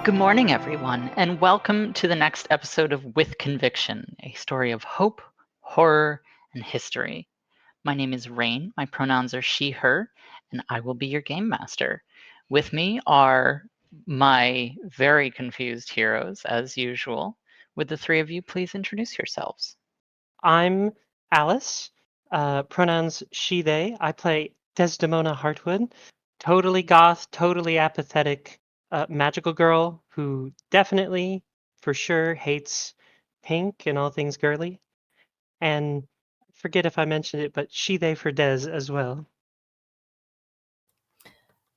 Good morning, everyone, and welcome to the next episode of With Conviction, a story of hope, horror, and history. My name is Rain, my pronouns are she, her, and I will be your game master. With me are my very confused heroes, as usual. Would the three of you please introduce yourselves? I'm Alice, pronouns she, they. I play Desdemona Hartwood, totally goth, totally apathetic magical girl who definitely, for sure, hates pink and all things girly. And I forget if I mentioned it, but she, they for Des as well.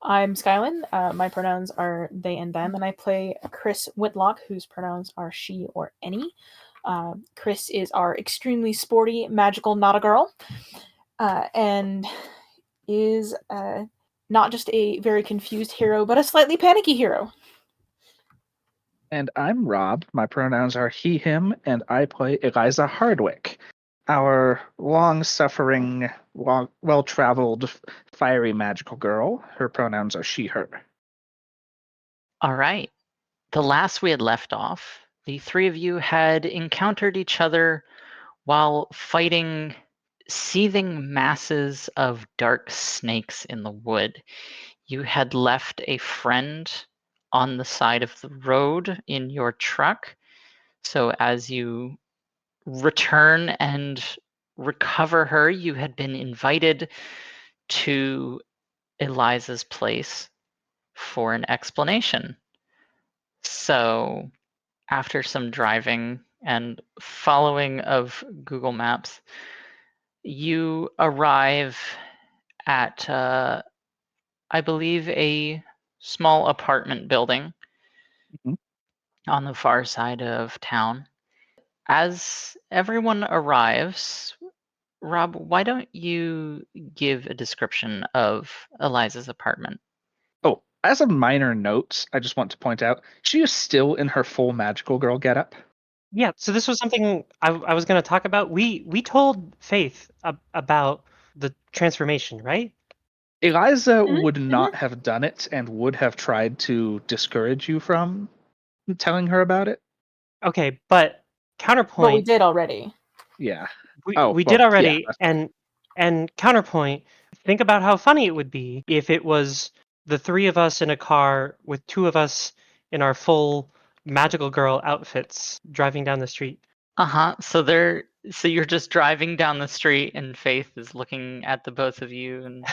I'm Skylin. My pronouns are they and them, and I play Chris Whitlock, whose pronouns are she or any. Chris is our extremely sporty, magical not a girl, and is not just a very confused hero, but a slightly panicky hero. And I'm Rob. My pronouns are he, him, and I play Eliza Hardwick, our long-suffering, well-traveled, fiery magical girl. Her pronouns are she, her. All right. The last we had left off, the three of you had encountered each other while fighting seething masses of dark snakes in the wood. You had left a friend on the side of the road in your truck. So as you return and recover her, you had been invited to Eliza's place for an explanation. So after some driving and following of Google Maps, you arrive at, I believe, a small apartment building Mhm. on the far side of town. As everyone arrives, Rob, why don't you give a description of Eliza's apartment? Oh, as a minor note, I just want to point out, she is still in her full magical girl getup. Yeah, so this was something I was going to talk about. We told Faith about the transformation, right? Eliza Mhm, would mhm. not have done it and would have tried to discourage you from telling her about it. Okay, but But we counterpoint, did already. Yeah. we, Oh, we did well, yeah. already, and counterpoint, think about how funny it would be if it was the three of us in a car with two of us in our full magical girl outfits driving down the street. Uh-huh. So you're just driving down the street and Faith is looking at the both of you and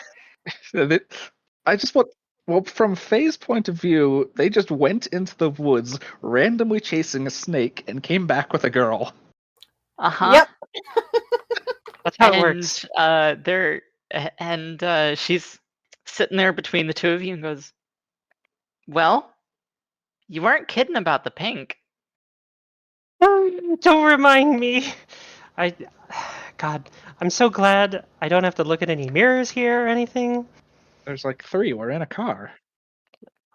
I just want. Well, from Faye's point of view, they just went into the woods, randomly chasing a snake, and came back with a girl. uh-huh. Yep. That's how it And works. she's sitting there between the two of you and goes, "Well, you weren't kidding about the pink." Don't remind me. I, God, I'm so glad I don't have to look at any mirrors here or anything. There's like three. We're in a car.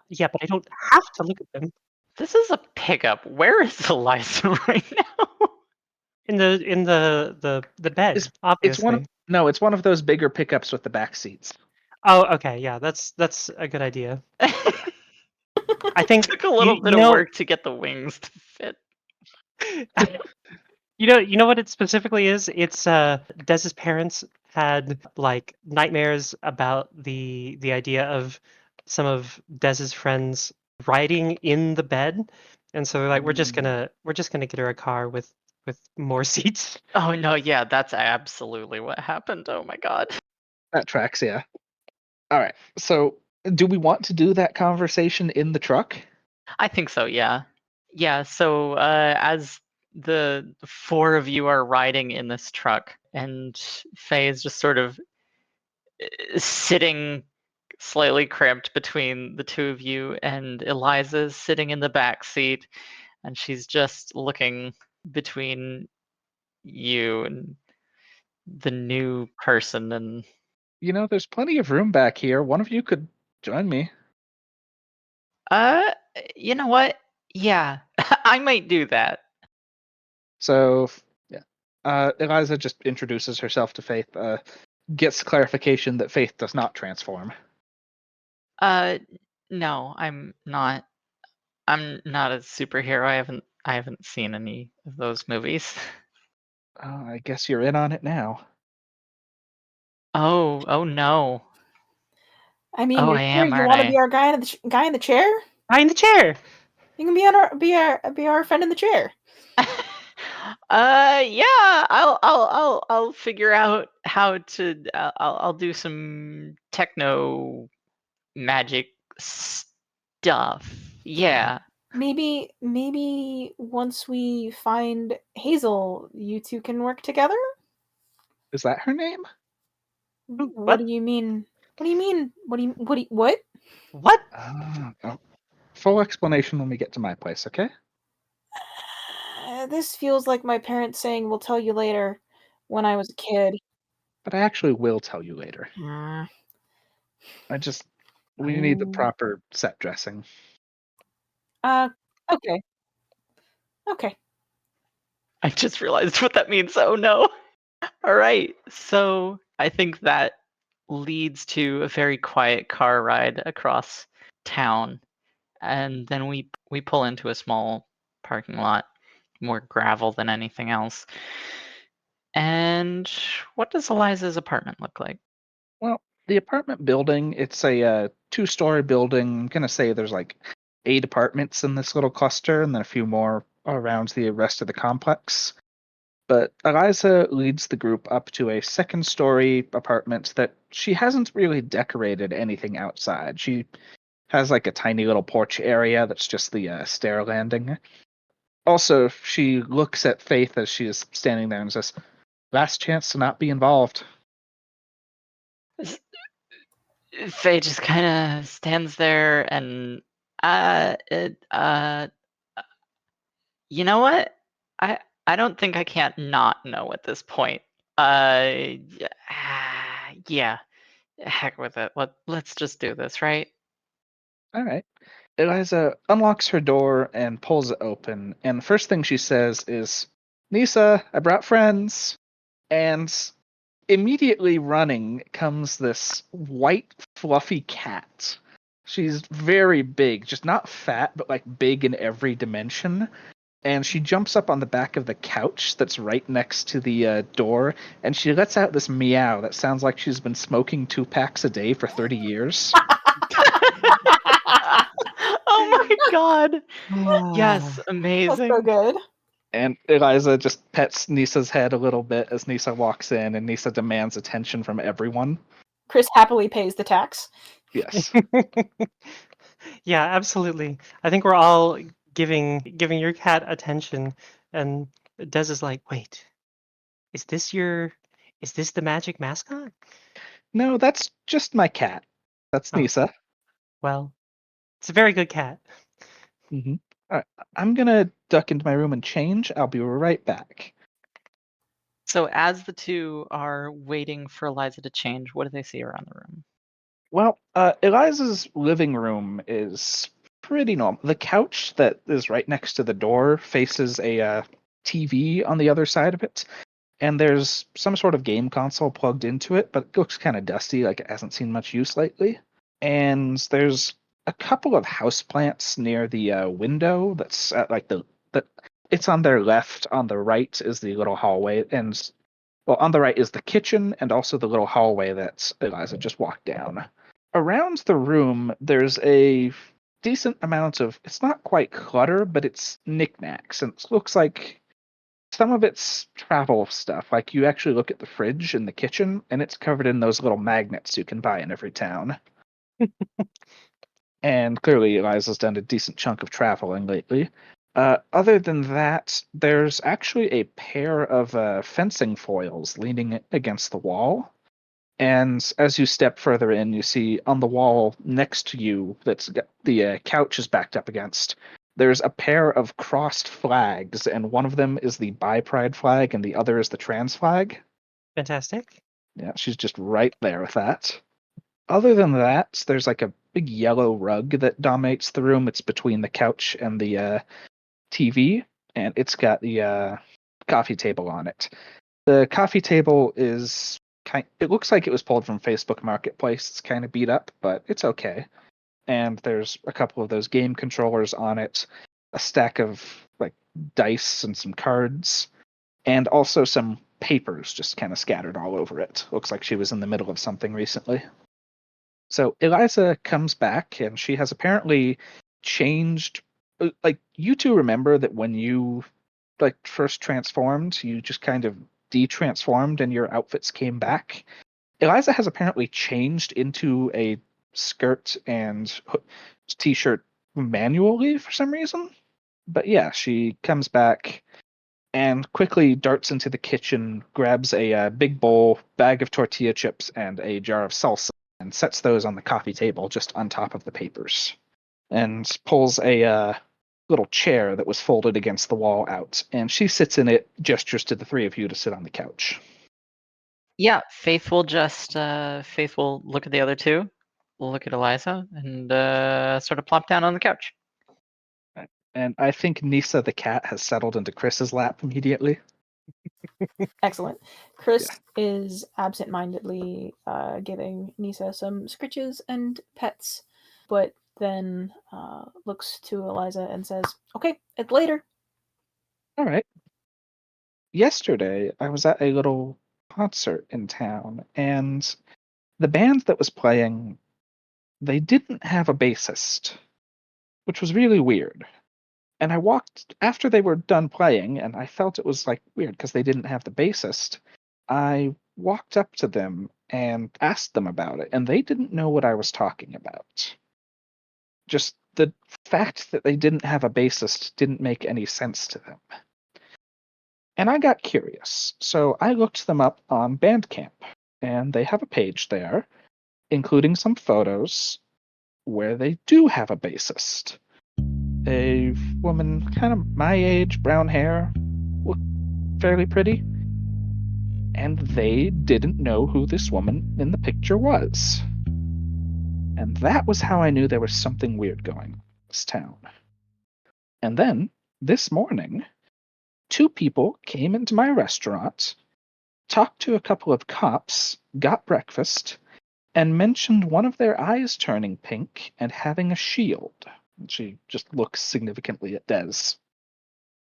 Yeah, but I don't have to look at them. This is a pickup. Where is Eliza right now? In the bed, It's one of obviously. no. It's one of those bigger pickups with the back seats. Oh, okay, yeah, that's a good idea. I think Took a you little bit you of know work to get the wings to fit. you know what it specifically is? It's Dez's parents had like nightmares about the idea of some of Dez's friends riding in the bed, and so they're like, we're just gonna get her a car with more seats. Oh no, yeah, that's absolutely what happened. Oh my god. That tracks, yeah. All right. So, do we want to do that conversation in the truck? I think so, yeah. Yeah, so as the four of you are riding in this truck, and Faye is just sort of sitting slightly cramped between the two of you, and Eliza's sitting in the back seat, and she's just looking between you and the new person. And There's plenty of room back here. One of you could join me. uh, you know what? Yeah, I might do that. So, yeah. Eliza just introduces herself to Faith. Gets clarification that Faith does not transform. Uh, no, I'm not. I'm not a superhero. I haven't seen any of those movies. I guess you're in on it now. Oh no. I mean, Oh, you're I sure am, you aren't want to I? be our guy in the guy in the chair? Behind the chair. You can be our friend in the chair. Yeah, I'll figure out how to. I'll do some techno magic stuff. Yeah. Maybe once we find Hazel, you two can work together? Is that her name? Ooh, What what? do you mean? What do you mean? What? What? Oh, full explanation when we get to my place, okay? This feels like my parents saying we'll tell you later when I was a kid. But I actually will tell you later. Mm. We need the Oh. proper set dressing. Okay. Okay. I just realized what that means. Oh no. All right. So I think that leads to a very quiet car ride across town. And then we pull into a small parking lot, more gravel than anything else. And what does Eliza's apartment look like? Well, the apartment building, it's a two-story building. I'm gonna say there's like 8 apartments in this little cluster, and then a few more around the rest of the complex. But Eliza leads the group up to a second-story apartment that she hasn't really decorated anything outside. She has like a tiny little porch area that's just the stair landing. Also, she looks at Faith as she is standing there and says, "Last chance to not be involved." Faye just kind of stands there and uh, it, uh, you know what? I don't think I can't not know at this point. Yeah, heck with it. Let's just do this, right? All right. Eliza unlocks her door and pulls it open, and the first thing she says is, "Nisa, I brought friends." And immediately running comes this white, fluffy cat. She's very big, just not fat, but like big in every dimension. And she jumps up on the back of the couch that's right next to the door, and she lets out this meow that sounds like she's been smoking 2 packs a day for 30 years. Oh my god. Ah. Yes, That's amazing. so good. And Eliza just pets Nisa's head a little bit as Nisa walks in, and Nisa demands attention from everyone. Chris happily pays the tax. Yes. Yeah, absolutely. I think we're all giving your cat attention, and Des is like, "Wait, is this the magic mascot?" No, that's just my cat. That's Oh, Nisa. well, it's a very good cat. Mm-hmm. All right, I'm gonna duck into my room and change. I'll be right back. So as the two are waiting for Eliza to change, what do they see around the room? Well, Eliza's living room is pretty normal. The couch that is right next to the door faces a TV on the other side of it, and there's some sort of game console plugged into it, but it looks kind of dusty, like it hasn't seen much use lately. And there's a couple of houseplants near the window. That's at like the it's on their left. On the right is the little hallway, and well, on the right is the kitchen, and also the little hallway that Eliza just walked down. Around the room, there's a decent amount of, it's not quite clutter, but it's knickknacks, and it looks like some of it's travel stuff. Like you actually look at the fridge in the kitchen, and it's covered in those little magnets you can buy in every town. And clearly, Eliza's done a decent chunk of traveling lately. Other than that, there's actually a pair of fencing foils leaning against the wall. And as you step further in, you see on the wall next to you, that's got the couch is backed up against. There's a pair of crossed flags, and one of them is the bi pride flag, and the other is the trans flag. Fantastic. Yeah, she's just right there with that. Other than that, there's like a big yellow rug that dominates the room. It's between the couch and the TV, and it's got the coffee table on it. The coffee table is it looks like it was pulled from Facebook Marketplace. It's kind of beat up, but it's okay. and there's a couple of those game controllers on it, a stack of like dice and some cards, and also some papers just kind of scattered all over it. Looks like she was in the middle of something recently. So Eliza comes back, and she has apparently changed. Like, you two remember that when you like first transformed, you just kind of de-transformed and your outfits came back. Eliza has apparently changed into a skirt and t-shirt manually for some reason. But yeah, she comes back and quickly darts into the kitchen, grabs a big bowl, bag of tortilla chips, and a jar of salsa, and sets those on the coffee table just on top of the papers, and pulls a little chair that was folded against the wall out, and she sits in it, gestures to the three of you to sit on the couch. Yeah, Faith will look at the other two, look at Eliza, and sort of plop down on the couch. And I think Nisa the cat has settled into Chris's lap immediately. Excellent. Chris is absent-mindedly giving Nisa some scritches and pets, but then looks to Eliza and says, "Okay, it's later." All right. Yesterday, I was at a little concert in town, and the band that was playing, they didn't have a bassist, which was really weird. And I walked after they were done playing, and I felt it was like weird because they didn't have the bassist. I walked up to them and asked them about it, and they didn't know what I was talking about. Just the fact that they didn't have a bassist didn't make any sense to them. And I got curious, so I looked them up on Bandcamp, and they have a page there, including some photos where they do have a bassist. A woman, kind of my age, brown hair, looked fairly pretty. And they didn't know who this woman in the picture was. And that was how I knew there was something weird going on in this town. And then, this morning, two people came into my restaurant, talked to a couple of cops, got breakfast, and mentioned one of their eyes turning pink and having a shield. And she just looks significantly at Des.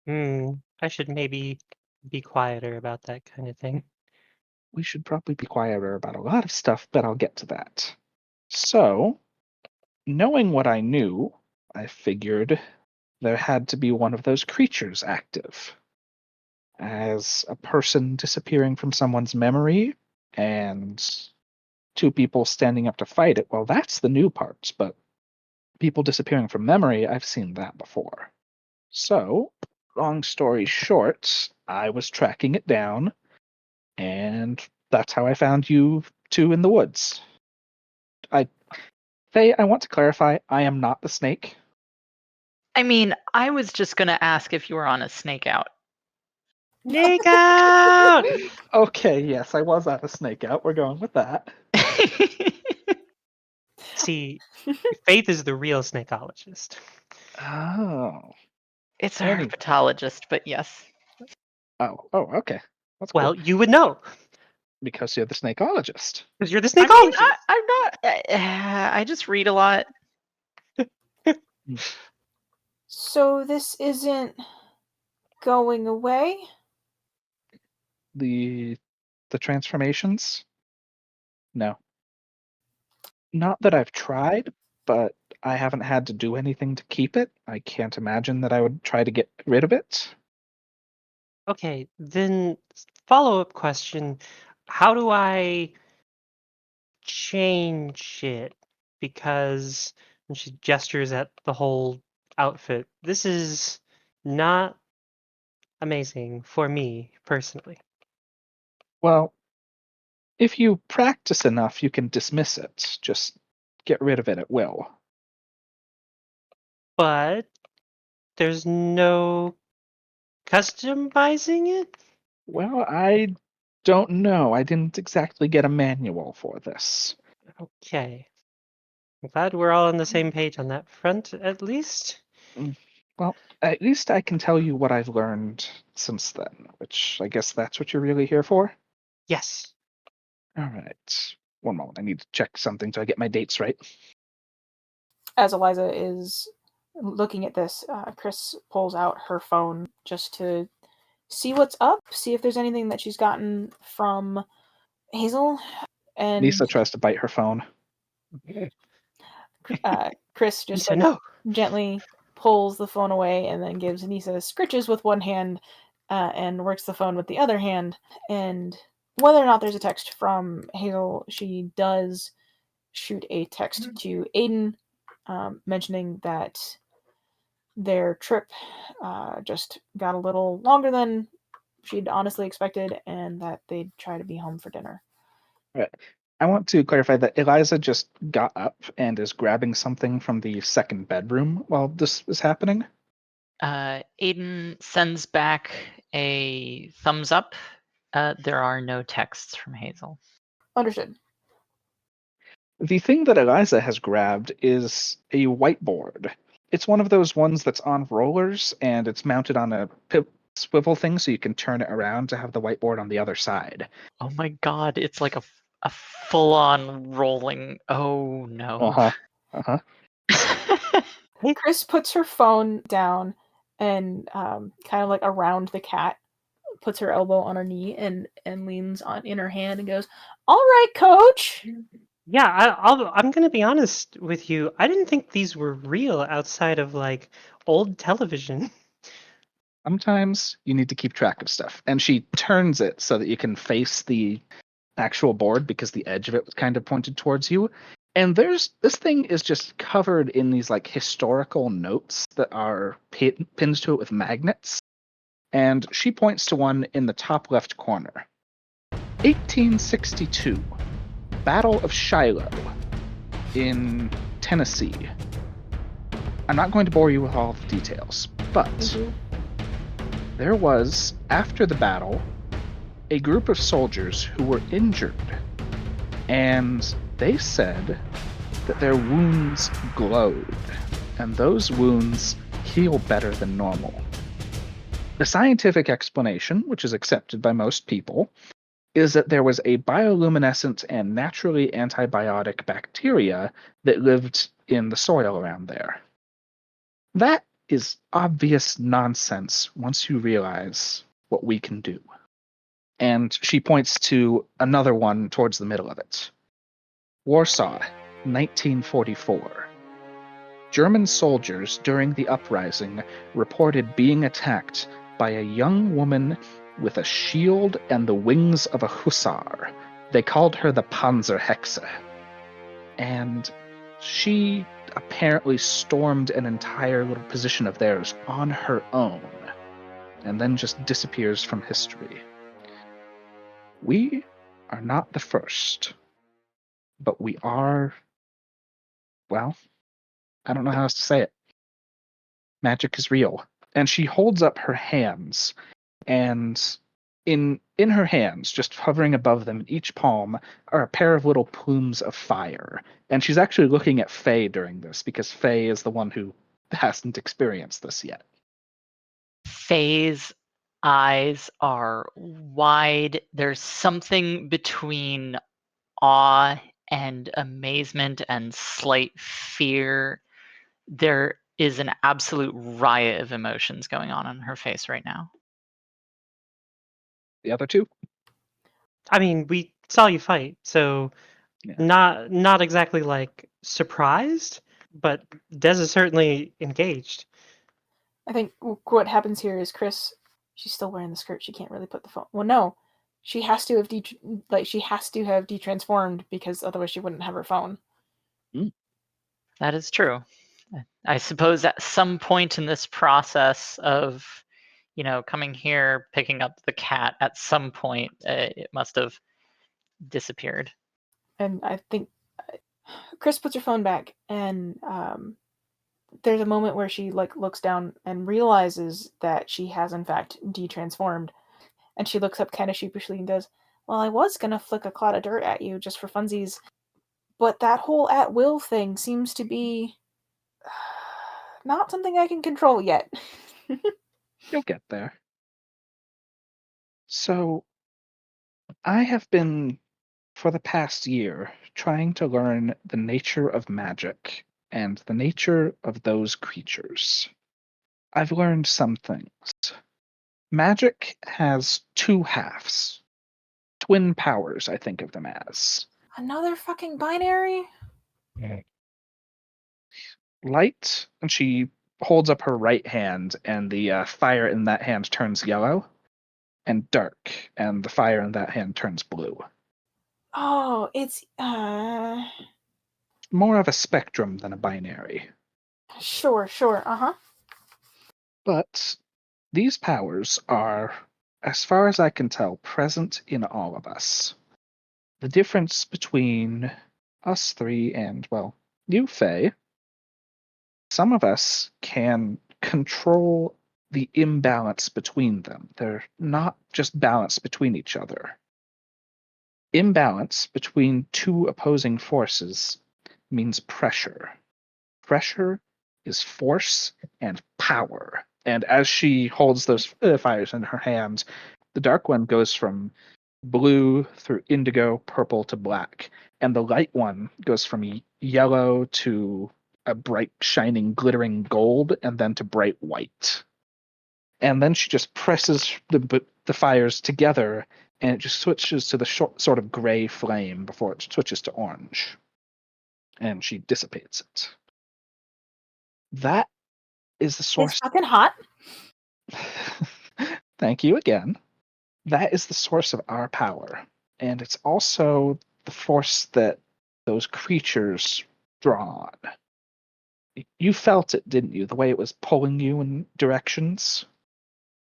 I should maybe be quieter about that kind of thing. We should probably be quieter about a lot of stuff, but I'll get to that. So, knowing what I knew, I figured there had to be one of those creatures active. As a person disappearing from someone's memory and two people standing up to fight it, well, that's the new part, but people disappearing from memory, I've seen that before. So, long story short, I was tracking it down, and that's how I found you two in the woods. Faye, I want to clarify, I am not the snake. I mean, I was just going to ask if you were on a snake out. Snake out! Okay, yes, I was at a snake out. We're going with that. See, Faith is the real snakeologist. Oh. It's a Anyway. herpetologist, but yes. Oh, okay. That's Well, cool. you would know Because you're the snakeologist. because you're the I mean, snakeologist. I'm not. I just read a lot. So this isn't going away? The transformations? No. Not that I've tried, but I haven't had to do anything to keep it. I can't imagine that I would try to get rid of it. Okay, then follow-up question. How do I change it? Because when she gestures at the whole outfit, this is not amazing for me personally. Well, if you practice enough, you can dismiss it. Just get rid of it at will. But there's no customizing it? Well, I don't know. I didn't exactly get a manual for this. Okay. I'm glad we're all on the same page on that front, at least. Well, at least I can tell you what I've learned since then, which I guess that's what you're really here for. Yes. All right. One moment. I need to check something so I get my dates right. As Eliza is looking at this, Chris pulls out her phone just to see what's up, see if there's anything that she's gotten from Hazel. And Lisa tries to bite her phone. Chris just Lisa, no. gently pulls the phone away and then gives Nisa scritches with one hand and works the phone with the other hand. And whether or not there's a text from Hazel, she does shoot a text to Aiden mentioning that their trip just got a little longer than she'd honestly expected and that they'd try to be home for dinner. Right. I want to clarify that Eliza just got up and is grabbing something from the second bedroom while this is happening. Aiden sends back a thumbs up. There are no texts from Hazel. Understood. The thing that Eliza has grabbed is a whiteboard. It's one of those ones that's on rollers, and it's mounted on a swivel thing so you can turn it around to have the whiteboard on the other side. Oh my god, it's like a full-on rolling. Oh no. Uh-huh. Uh-huh. Chris puts her phone down and kind of like around the cat, puts her elbow on her knee and leans on in her hand and goes, "All right, coach." Yeah, I'm gonna be honest with you. I didn't think these were real outside of like old television. Sometimes you need to keep track of stuff. And she turns it so that you can face the actual board because the edge of it was kind of pointed towards you. And this thing is just covered in these like historical notes that are pinned to it with magnets. And she points to one in the top left corner. 1862, Battle of Shiloh in Tennessee. I'm not going to bore you with all the details, but there was, after the battle, a group of soldiers who were injured, and they said that their wounds glowed, and those wounds heal better than normal. The scientific explanation, which is accepted by most people, is that there was a bioluminescent and naturally antibiotic bacteria that lived in the soil around there. That is obvious nonsense once you realize what we can do. And she points to another one towards the middle of it. Warsaw, 1944. German soldiers during the uprising reported being attacked by a young woman with a shield and the wings of a hussar. They called her the Panzerhexe. And she apparently stormed an entire little position of theirs on her own, and then just disappears from history. We are not the first, but we are, well, I don't know how else to say it. Magic is real. And she holds up her hands, and in her hands, just hovering above them in each palm, are a pair of little plumes of fire. And she's actually looking at Faye during this, because Faye is the one who hasn't experienced this yet. Faye's eyes are wide. There's something between awe and amazement and slight fear. There is an absolute riot of emotions going on her face right now. The other two? I mean, we saw you fight, so Yeah. not exactly like surprised, but Des is certainly engaged. I think what happens here is Chris, she's still wearing the skirt. She can't really put the phone. Well, no, she has to have detransformed because otherwise she wouldn't have her phone. That is true. I suppose at some point in this process of, coming here, picking up the cat, at some point it must have disappeared. And I think Chris puts her phone back, and there's a moment where she looks down and realizes that she has in fact detransformed, and she looks up kind of sheepishly and goes, "Well, I was gonna flick a clod of dirt at you just for funsies, but that whole at will thing seems to be not something I can control yet." You'll get there. So, I have been, for the past year, trying to learn the nature of magic and the nature of those creatures. I've learned some things. Magic has two halves. Twin powers, I think of them as. Another fucking binary? Light, and she holds up her right hand, and the fire in that hand turns yellow, and dark, and the fire in that hand turns blue. Oh, it's More of a spectrum than a binary. sure, uh-huh. But these powers are, as far as I can tell, present in all of us. The difference between us three and, well, you, Faye, some of us can control the imbalance between them. They're not just balanced between each other. Imbalance between two opposing forces means pressure. Pressure is force and power. And as she holds those fires in her hands, the dark one goes from blue through indigo, purple to black, and the light one goes from yellow to a bright, shining, glittering gold, and then to bright white. And then she just presses the fires together, and it just switches to the sort of gray flame before it switches to orange. And she dissipates it. That is the source. It's fucking hot. Thank you again. That is the source of our power. And it's also the force that those creatures draw on. You felt it, didn't you? The way it was pulling you in directions,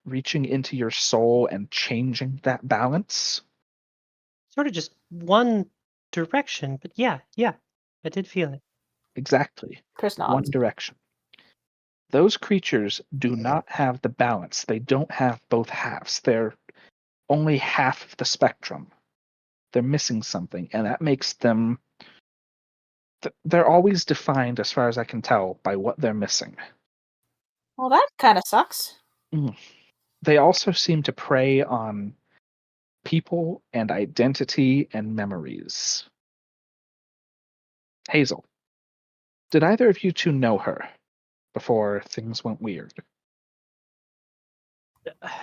reaching into your soul and changing that balance. Sort of just one direction, but yeah, I did feel it. Exactly. Chris One nods. direction. Those creatures do not have the balance. They don't have both halves. They're only half of the spectrum. They're missing something, and that makes them. They're always defined, as far as I can tell, by what they're missing. Well, that kind of sucks. They also seem to prey on people and identity and memories. Hazel, did either of you two know her before things went weird?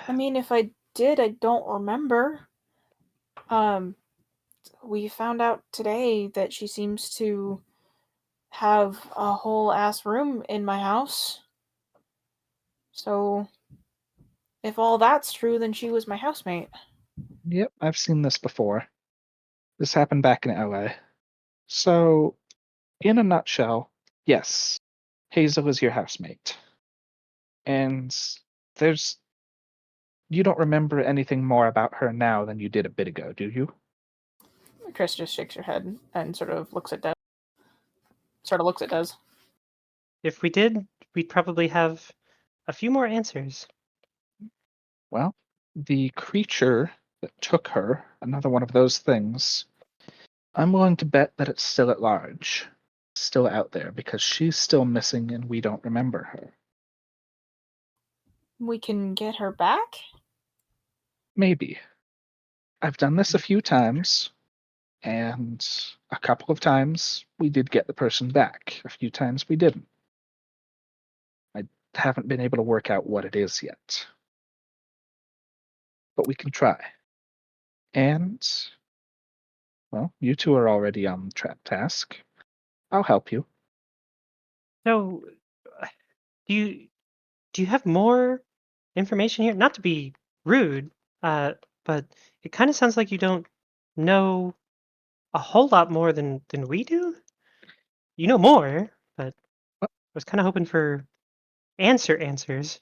I mean, if I did, I don't remember. We found out today that she seems to have a whole ass room in my house. So, if all that's true, then she was my housemate. Yep, I've seen this before. This happened back in LA. So, in a nutshell, yes, Hazel is your housemate. And there's. You don't remember anything more about her now than you did a bit ago, do you? Chris just shakes her head and sort of looks at Des. If we did, we'd probably have a few more answers. Well, the creature that took her, another one of those things, I'm willing to bet that it's still at large, still out there, because she's still missing and we don't remember her. We can get her back? Maybe. I've done this a few times, and a couple of times we did get the person back. A few times we didn't. I haven't been able to work out what it is yet. But we can try. And, well, you two are already on the task. I'll help you. So, do you have more information here? Not to be rude, but it kind of sounds like you don't know a whole lot more than we do. You know more, but I was kind of hoping for answers.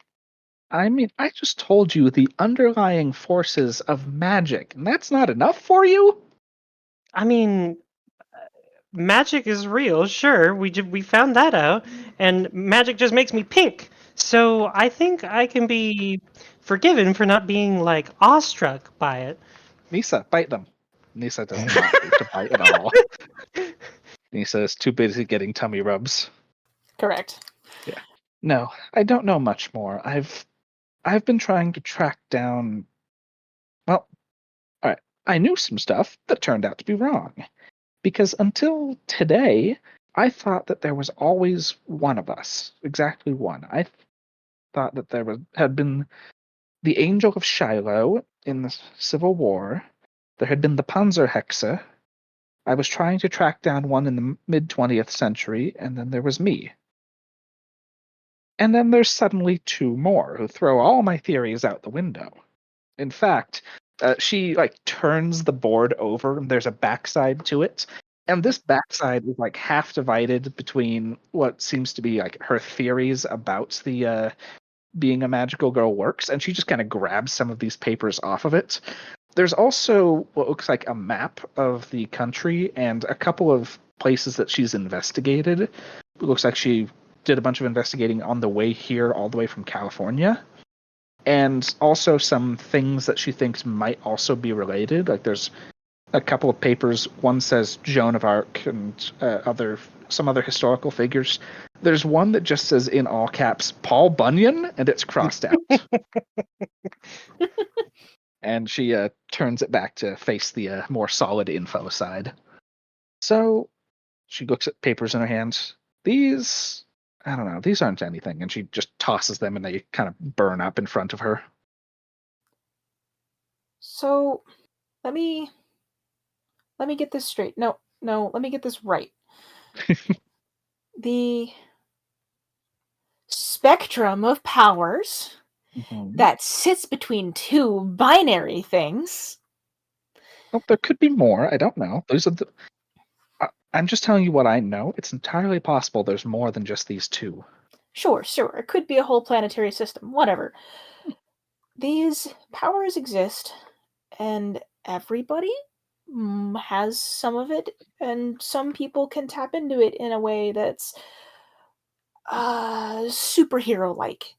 I mean, I just told you the underlying forces of magic, and that's not enough for you? I mean, magic is real, sure. We found that out, and magic just makes me pink. So I think I can be forgiven for not being like awestruck by it. Nisa, bite them. Nisa does not need to bite at all. Nisa is too busy getting tummy rubs. Correct. Yeah. No, I don't know much more. I've been trying to track down. Well, all right. I knew some stuff that turned out to be wrong. Because until today, I thought that there was always one of us, exactly one. I thought that had been the Angel of Shiloh in the Civil War. There had been the Panzerhexe. I was trying to track down one in the mid 20th century, and then there was me. And then there's suddenly two more who throw all my theories out the window. In fact, she like turns the board over, and there's a backside to it. And this backside is like half divided between what seems to be like her theories about the being a magical girl works, and she just kind of grabs some of these papers off of it. There's also what looks like a map of the country and a couple of places that she's investigated. It looks like she did a bunch of investigating on the way here, all the way from California. And also some things that she thinks might also be related. Like there's a couple of papers. One says Joan of Arc and some other historical figures. There's one that just says in all caps Paul Bunyan, and it's crossed out. And she turns it back to face the more solid info side. So she looks at papers in her hands. These, I don't know, these aren't anything. And she just tosses them and they kind of burn up in front of her. So, let me get this straight. No, let me get this right. The spectrum of powers that sits between two binary things. Well, there could be more. I don't know. Those are the. I'm just telling you what I know. It's entirely possible there's more than just these two. Sure. It could be a whole planetary system. Whatever. These powers exist, and everybody has some of it, and some people can tap into it in a way that's superhero-like.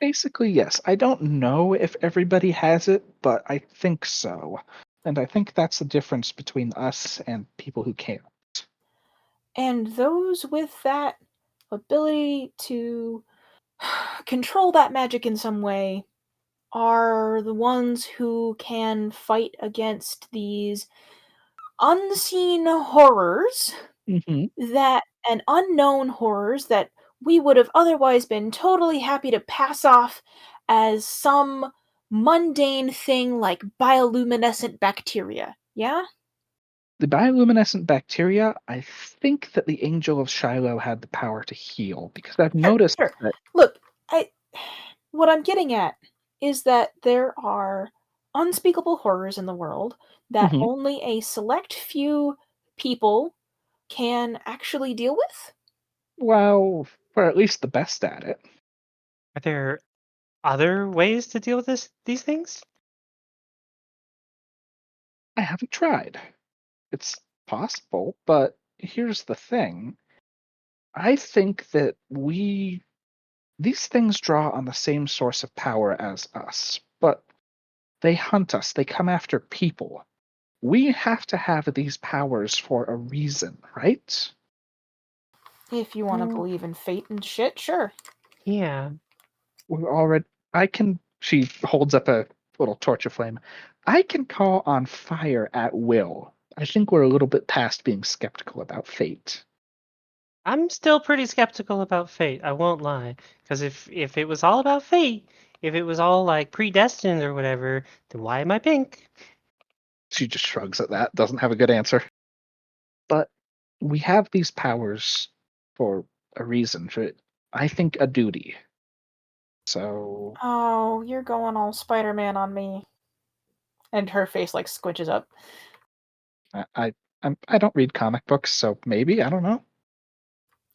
Basically, yes. I don't know if everybody has it, but I think so. And I think that's the difference between us and people who can't. And those with that ability to control that magic in some way are the ones who can fight against these unseen horrors and unknown horrors that we would have otherwise been totally happy to pass off as some mundane thing like bioluminescent bacteria. Yeah? The bioluminescent bacteria, I think that the Angel of Shiloh had the power to heal, because I've noticed Sure. that. Look, what I'm getting at is that there are unspeakable horrors in the world that only a select few people can actually deal with. Well, we're at least the best at it. Are there other ways to deal with these things? I haven't tried. It's possible, but here's the thing. I think that these things draw on the same source of power as us, but they hunt us, they come after people. We have to have these powers for a reason, right? If you want to believe in fate and shit, sure. Yeah. We're already. She holds up a little torch of flame. I can call on fire at will. I think we're a little bit past being skeptical about fate. I'm still pretty skeptical about fate, I won't lie. Because if it was all about fate, if it was all like predestined or whatever, then why am I pink? She just shrugs at that, doesn't have a good answer. But we have these powers for a reason, for I think a duty. So Oh, you're going all Spider-Man on me. And her face like squinches up. I don't read comic books, so maybe, I don't know.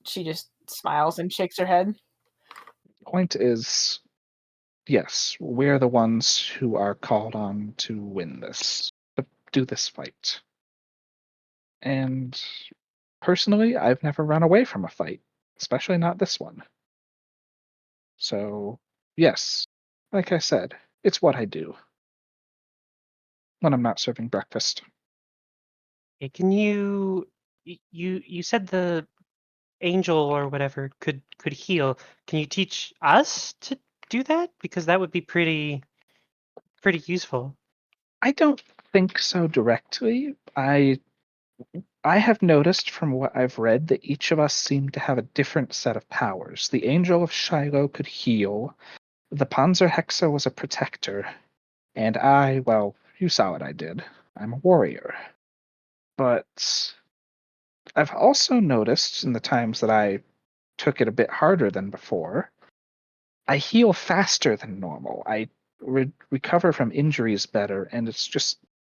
She just smiles and shakes her head. Point is, yes, we're the ones who are called on to win this, to do this fight. And personally, I've never run away from a fight, especially not this one. So, yes, like I said, it's what I do when I'm not serving breakfast. Hey, can you said the angel or whatever could heal. Can you teach us to do that? Because that would be pretty useful. I don't think so directly. I I have noticed from what I've read that each of us seem to have a different set of powers. The Angel of Shiloh could heal, the Panzer Hexa was a protector, and well, you saw what I did. I'm a warrior. But I've also noticed in the times that I took it a bit harder than before, I heal faster than normal. I recover from injuries better, and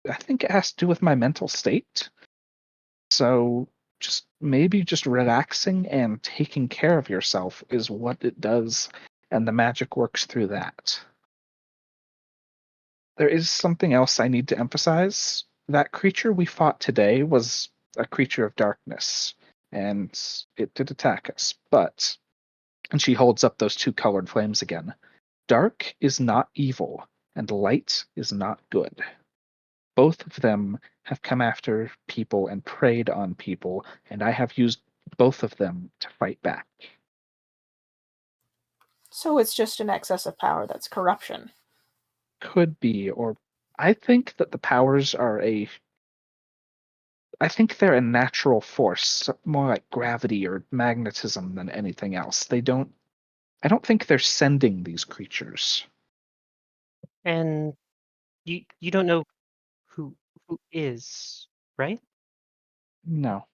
I think it has to do with my mental state. So maybe just relaxing and taking care of yourself is what it does, and the magic works through that. There is something else I need to emphasize. That creature we fought today was a creature of darkness, and it did attack us, and she holds up those two colored flames again. Dark is not evil, and light is not good. Both of them have come after people and preyed on people, and I have used both of them to fight back. So it's just an excess of power that's corruption. Could be, or I think that the powers I think they're a natural force, more like gravity or magnetism than anything else. I don't think they're sending these creatures. And you don't know who is, right? No.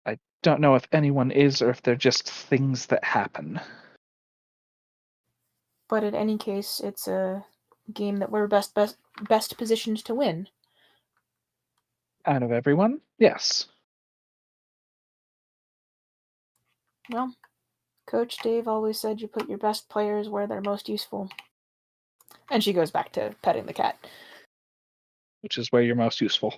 I don't know if anyone is or if they're just things that happen. But in any case, it's a game that we're best positioned to win. Out of everyone, yes. Well, Coach Dave always said you put your best players where they're most useful. And she goes back to petting the cat. Which is where you're most useful.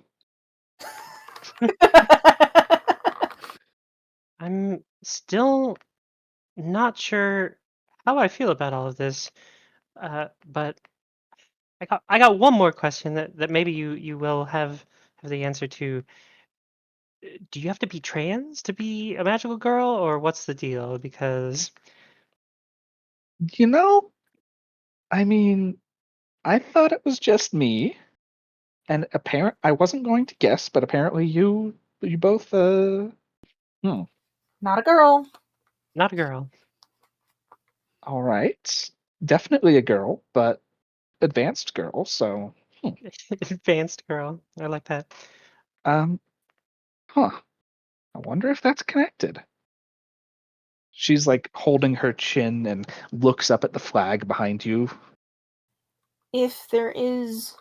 I'm still not sure how I feel about all of this, but I got one more question that maybe you will have the answer to. Do you have to be trans to be a magical girl, or what's the deal? Because You know, I mean, I thought it was just me, and I wasn't going to guess, but apparently you both Not a girl. not a girl. all right. Definitely a girl, but advanced girl, so Advanced girl. I like that. um huh. I wonder if that's connected. She's like holding her chin and looks up at the flag behind you. If there is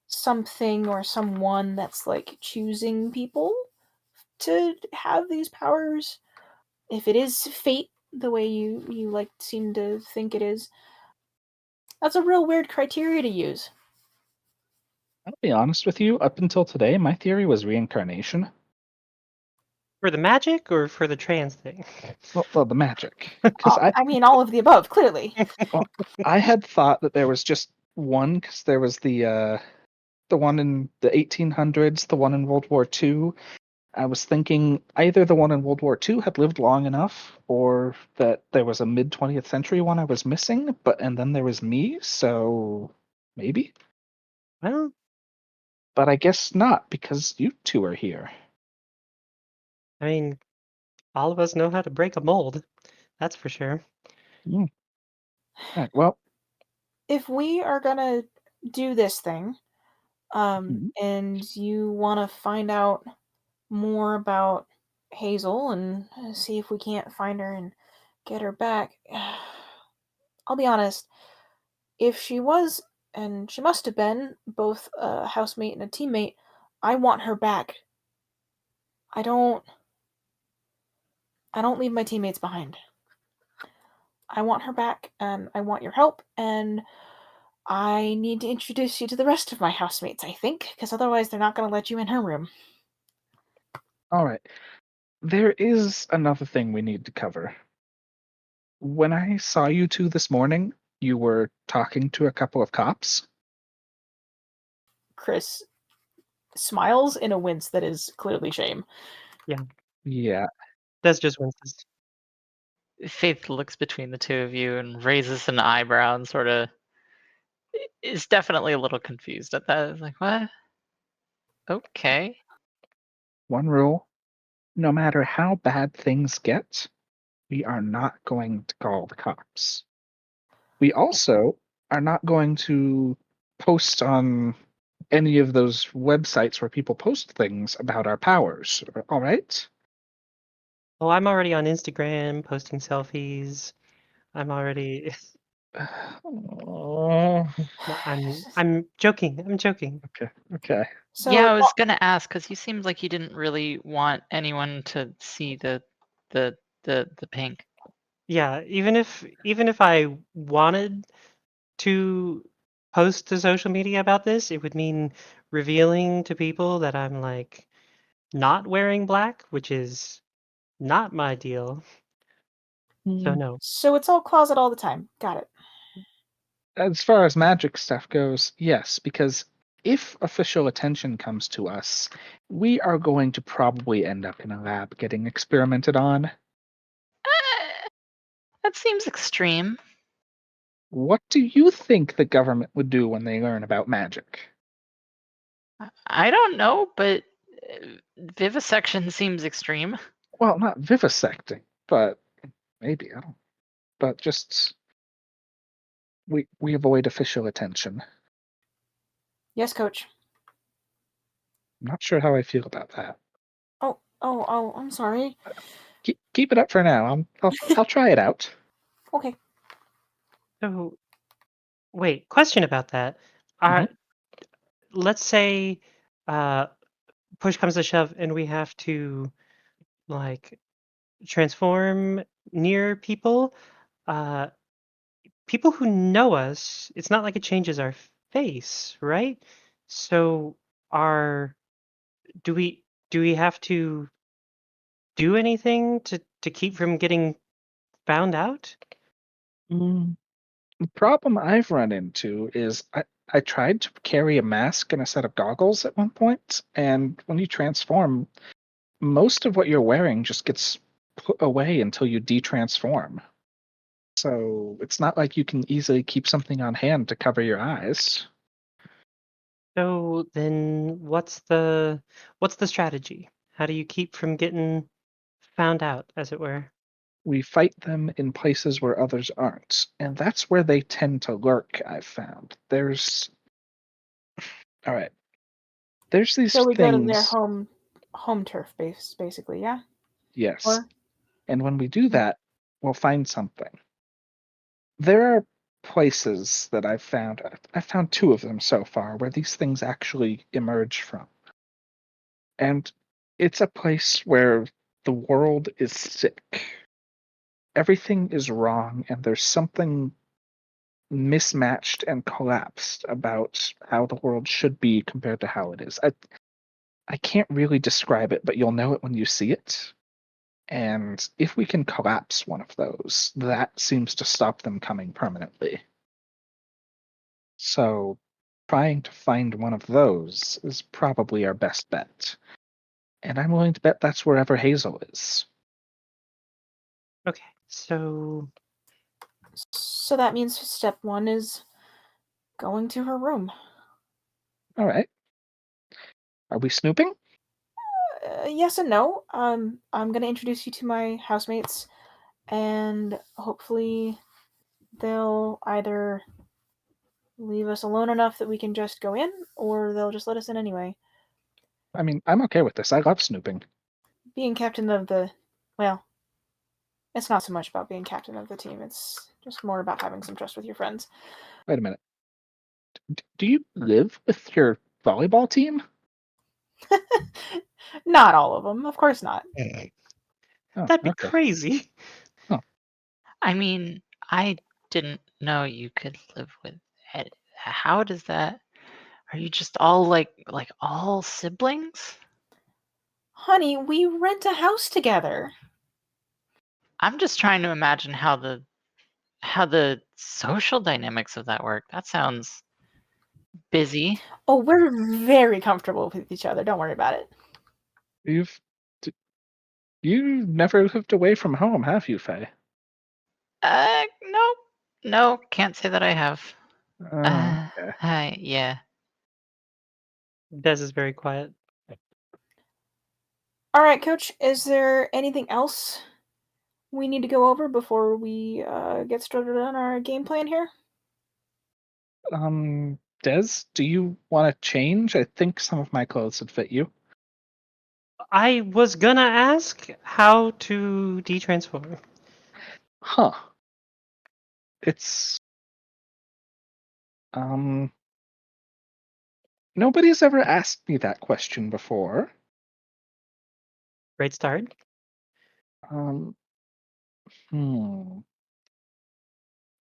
something or someone that's like choosing people to have these powers, if it is fate the way you like seem to think it is, that's a real weird criteria to use. I'll be honest with you, up until today, my theory was reincarnation. For the magic or for the trans thing? Well, the magic. Because I mean, all of the above, clearly. I had thought that there was just one, because there was the one in the 1800s, the one in World War II. I was thinking either the one in World War II had lived long enough, or that there was a mid 20th century one I was missing. And then there was me, so maybe. Well, But I guess not, because you two are here. I mean, all of us know how to break a mold. That's for sure. Mm. All right, well, If we are gonna do this thing, mhm. and you want to find out more about Hazel and see if we can't find her and get her back, I'll be honest. If she was, and she must have been, both a housemate and a teammate, I want her back. I don't. I don't leave my teammates behind. I want her back, and I want your help, and I need to introduce you to the rest of my housemates, I think, because otherwise they're not going to let you in her room. All right. There is another thing we need to cover. When I saw you two this morning, you were talking to a couple of cops. Chris smiles in a wince that is clearly shame. Yeah. That's just winces. Faith looks between the two of you and raises an eyebrow and sort of is definitely a little confused at that. It's like, what? Okay. one rule: no matter how bad things get, we are not going to call the cops. We also are not going to post on any of those websites where people post things about our powers. All right? Oh, I'm already on Instagram posting selfies. I'm already. Oh, No, I'm joking. I'm joking. okay. Okay. Yeah, So I was gonna ask because you seemed like you didn't really want anyone to see the the pink. Yeah, even if I wanted to post to social media about this, it would mean revealing to people that I'm like not wearing black, which is not my deal. So no. so it's all closet all the time. Got it. As far as magic stuff goes, yes, because if official attention comes to us, we are going to probably end up in a lab getting experimented on. That seems extreme. What do you think the government would do when they learn about magic? I don't know, but vivisection seems extreme. Well, not vivisecting, but maybe I don't. But just we avoid official attention. Yes, coach. I'm not sure how I feel about that. Oh, I'm sorry. Keep it up for now. I'll try it out. Okay. So wait, question about that. Mhm. Let's say uh push comes to shove and we have to like transform near people. Uh People who know us, it's not like it changes our face, right? So are do we have to do anything to keep from getting found out? Mm, the problem I've run into is I tried to carry a mask and a set of goggles at one point, and when you transform, most of what you're wearing just gets put away until you detransform. So it's not like you can easily keep something on hand to cover your eyes. So then what's the strategy? How do you keep from getting found out, as it were? We fight them in places where others aren't, and that's where they tend to lurk, I've found. All right, there's these So we go to their things, home turf base, basically, yeah? yes, Or and when we do that, we'll find something. There are places that I've found two of them so far, where these things actually emerge from. And it's a place where the world is sick. Everything is wrong, and there's something mismatched and collapsed about how the world should be compared to how it is. I can't really describe it, but you'll know it when you see it. And if we can collapse one of those, that seems to stop them coming permanently. So trying to find one of those is probably our best bet. And I'm willing to bet that's wherever Hazel is. Okay. so that means step one is going to her room. All right. Are we snooping? Yes and no. I'm gonna introduce you to my housemates, and hopefully they'll either leave us alone enough that we can just go in, or they'll just let us in anyway. I mean, I'm okay with this. I love snooping. Being captain of the, well, it's not so much about being captain of the team. It's just more about having some trust with your friends. Wait a minute. Do you live with your volleyball team? Not all of them, of course not. Oh, That'd be okay. crazy. Oh, I mean, I didn't know you could live with it. How does that? Are you just all like all siblings? Honey, we rent a house together. I'm just trying to imagine how the social dynamics of that work. That sounds busy. Oh, we're very comfortable with each other. Don't worry about it. you've d- you've never lived away from home, have you, Faye? No, no, can't say that I have. Oh, okay. Yeah. Des is very quiet. All right, Coach. Is there anything else we need to go over before we get started on our game plan here? Des, do you want to change? I think some of my clothes would fit you. I was gonna ask how to de-transform. Huh. It's um nobody's ever asked me that question before. Great start. Um hmm.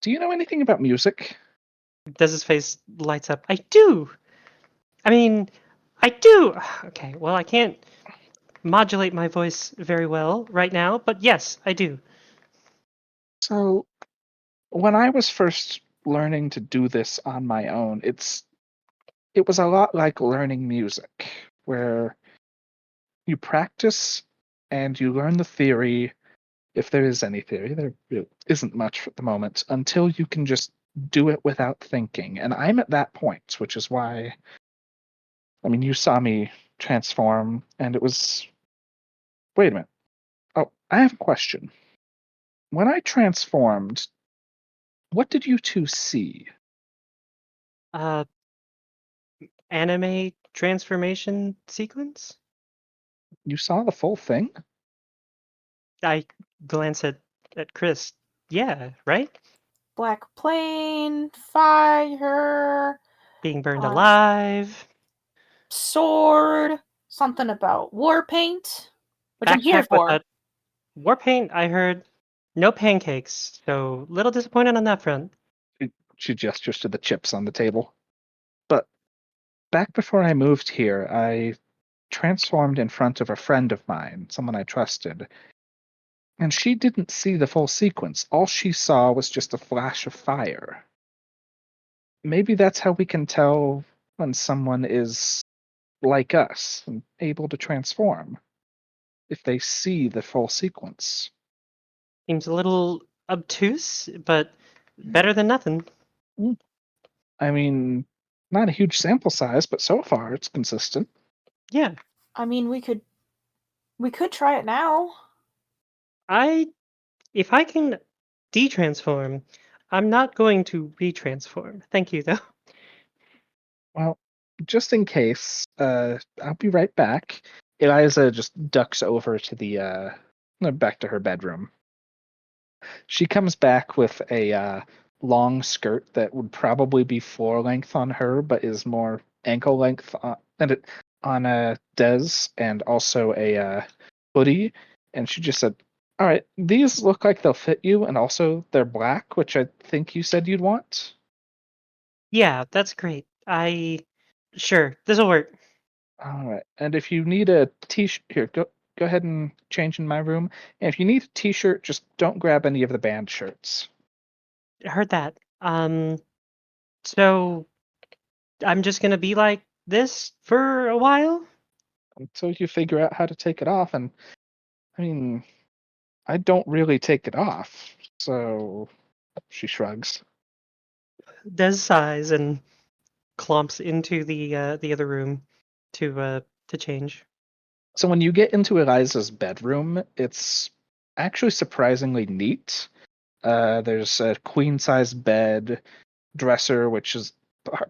Do you know anything about music? Dez's face lights up. I do. I mean, I do. Okay, well, I can't modulate my voice very well right now, but yes, I do. So, when I was first learning to do this on my own, it was a lot like learning music, where you practice and you learn the theory, if there is any theory. There really isn't much at the moment, until you can just do it without thinking. And I'm at that point, which is why, I mean, you saw me transform, and it was. Wait a minute. Oh, I have a question. When I transformed, what did you two see? Uh, Anime transformation sequence? You saw the full thing? I glance at Chris. Yeah, right? Black plane, fire, Being burned uh, alive, sword, something about war paint, which I'm here backpack with for. a war paint. I heard no pancakes, so little disappointed on that front. She gestures to the chips on the table. But back before I moved here, I transformed in front of a friend of mine, someone I trusted, and she didn't see the full sequence. All she saw was just a flash of fire. Maybe that's how we can tell when someone is like us and able to transform, if they see the full sequence. Seems a little obtuse, but better than nothing. Mm. I mean, not a huge sample size, but so far it's consistent. Yeah, I mean, we could try it now. I if I can de-transform, I'm not going to retransform. Thank you, though. Well, just in case, I'll be right back. Eliza just ducks over to the back to her bedroom. She comes back with a long skirt that would probably be floor length on her, but is more ankle length on a Des, and also a hoodie. And she just said, "All right, these look like they'll fit you, and also they're black, which I think you said you'd want." Yeah, that's great. Sure, this'll work. All right. And if you need a t-shirt, here, go ahead and change in my room. And if you need a t-shirt, just don't grab any of the band shirts Heard that. So I'm just gonna be like this for a while? until you figure out how to take it off. And I mean, I don't really take it off. So she shrugs. Des sighs and clomps into the other room to change. So when you get into Eliza's bedroom, it's actually surprisingly neat. There's a queen size bed, dresser, which is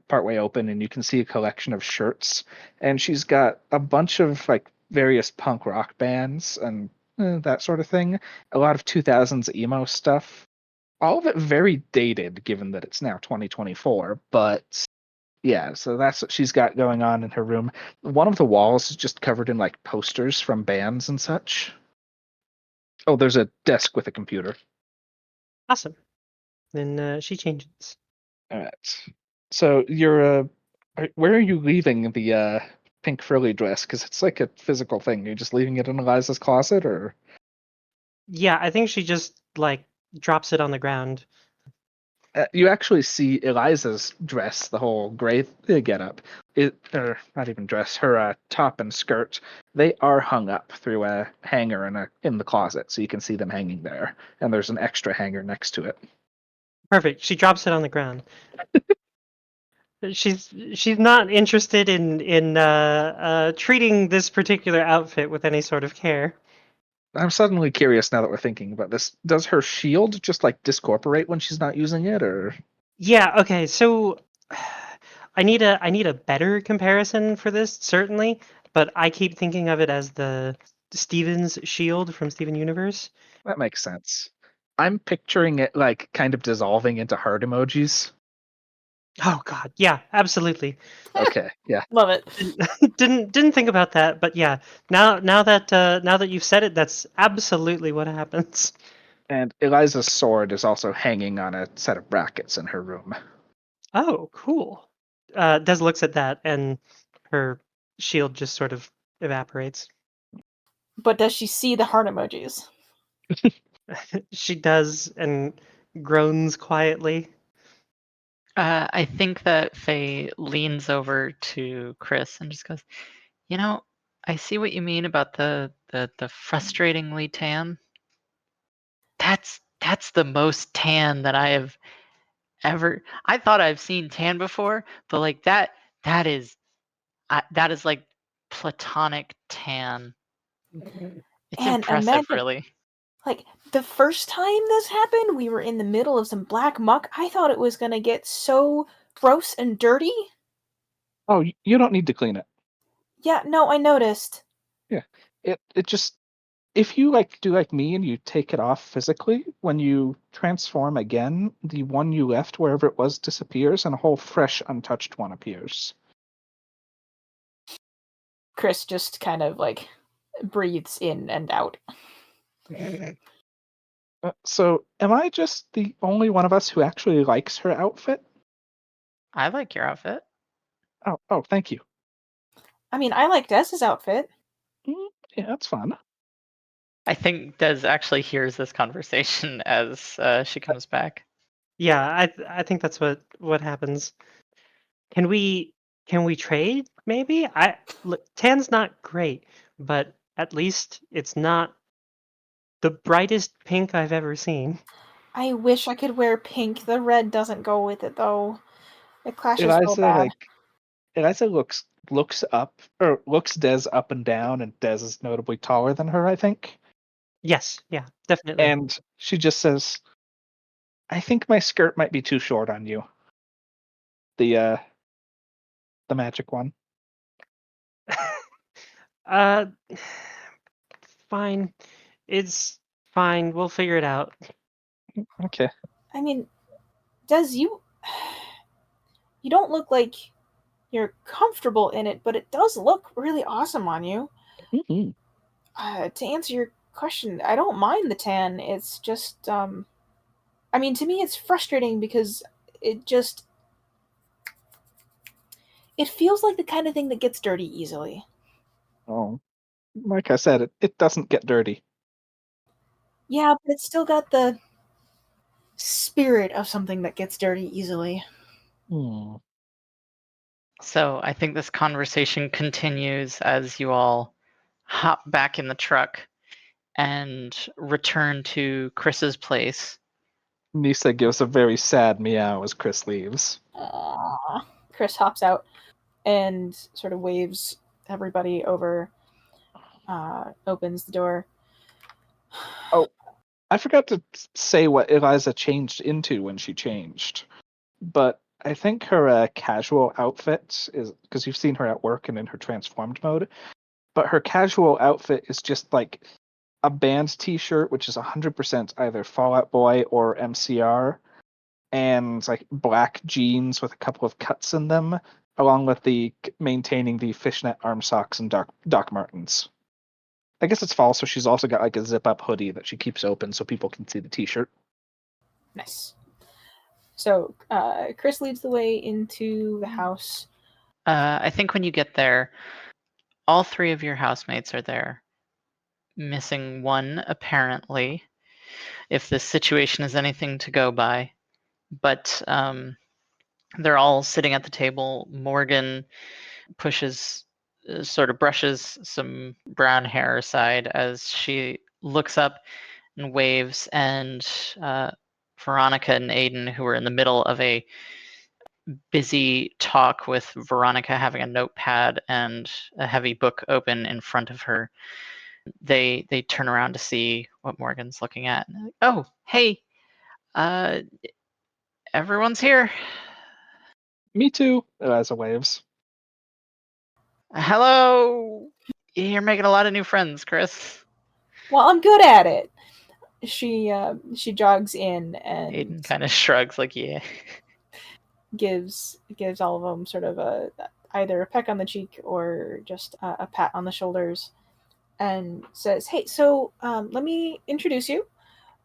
partway open, and you can see a collection of shirts. And she's got a bunch of like various punk rock bands and that sort of thing. A lot of 2000s emo stuff. All of it very dated, given that it's now 2024. But yeah, so that's what she's got going on in her room. One of the walls is just covered in like posters from bands and such. Oh, there's a desk with a computer. Awesome. Then she changes. All right. So where are you leaving the pink frilly dress? Because it's like a physical thing. You're just leaving it in Eliza's closet, or Yeah, I think she just like drops it on the ground. you actually see Eliza's dress, the whole gray getup. Or not even dress, her top and skirt. They are hung up through a hanger in the closet, so you can see them hanging there. And there's an extra hanger next to it. Perfect. She drops it on the ground. She's not interested in treating this particular outfit with any sort of care. I'm suddenly curious now that we're thinking about this. Does her shield just like discorporate when she's not using it, or? Yeah, okay, so I need a better comparison for this, certainly, but I keep thinking of it as the Steven's shield from Steven Universe. That makes sense. I'm picturing it like kind of dissolving into heart emojis. Oh god, yeah, absolutely. Okay, yeah. Love it. Didn't think about that, but yeah, now that you've said it, that's absolutely what happens. And Eliza's sword is also hanging on a set of brackets in her room. Oh, cool. Des looks at that and her shield just sort of evaporates. But does she see the heart emojis? She does and groans quietly. I think that Faye leans over to Chris and just goes, "You know, I see what you mean about the frustratingly tan. That's the most tan that I have ever. I thought I've seen tan before, but like that is that is like platonic tan. It's And impressive, imagine, really." like, the first time this happened, we were in the middle of some black muck. I thought it was gonna get so gross and dirty. Oh, you don't need to clean it. Yeah, no, I noticed. Yeah. It just, if you like do like me and you take it off physically, when you transform again, the one you left wherever it was disappears and a whole fresh untouched one appears. Chris just kind of like breathes in and out. So am I just the only one of us who actually likes her outfit? I like your outfit. Oh, thank you. I mean, I like Des's outfit. Yeah, that's fun. I think Des actually hears this conversation as she comes back. Yeah, I think that's what happens. Can we trade maybe? I look, tan's not great, but at least it's not the brightest pink I've ever seen. I wish I could wear pink. The red doesn't go with it though. It clashes real Eliza bad. Eliza looks up or looks Des up and down, and Des is notably taller than her, I think. Yes, yeah, definitely. And she just says, "I think my skirt might be too short on you." The magic one. uh fine. It's fine. We'll figure it out. Okay. I mean, Des, you don't look like you're comfortable in it, but it does look really awesome on you. Mhm. To answer your question, I don't mind the tan. It's just, I mean, to me, it's frustrating because it just, it feels like the kind of thing that gets dirty easily. Oh, like I said, it doesn't get dirty. Yeah, but it's still got the spirit of something that gets dirty easily. Hmm. So I think this conversation continues as you all hop back in the truck and return to Chris's place. Nisa gives a very sad meow as Chris leaves. Aww. Chris hops out and sort of waves everybody over, opens the door. Oh, I forgot to say what Eliza changed into when she changed, but I think her casual outfit is because you've seen her at work and in her transformed mode. But her casual outfit is just like a band T-shirt, which is 100% either Fall Out Boy or MCR, and like black jeans with a couple of cuts in them, along with the maintaining the fishnet arm socks and Doc Martens. I guess it's fall, so she's also got like a zip-up hoodie that she keeps open so people can see the T-shirt. Nice. So Chris leads the way into the house. I think when you get there, all three of your housemates are there. Missing one, apparently, if this situation is anything to go by. But they're all sitting at the table. Morgan pushes, sort of brushes some brown hair aside as she looks up and waves, and Veronica and Aiden, who are in the middle of a busy talk with Veronica having a notepad and a heavy book open in front of her. They turn around to see what Morgan's looking at. Oh, hey, everyone's here. Me too, Eliza waves. Hello. You're making a lot of new friends, Chris. Well, I'm good at it. She jogs in and Aiden kind of shrugs like, yeah. gives all of them sort of either a peck on the cheek or just a pat on the shoulders, and says, "Hey, so let me introduce you.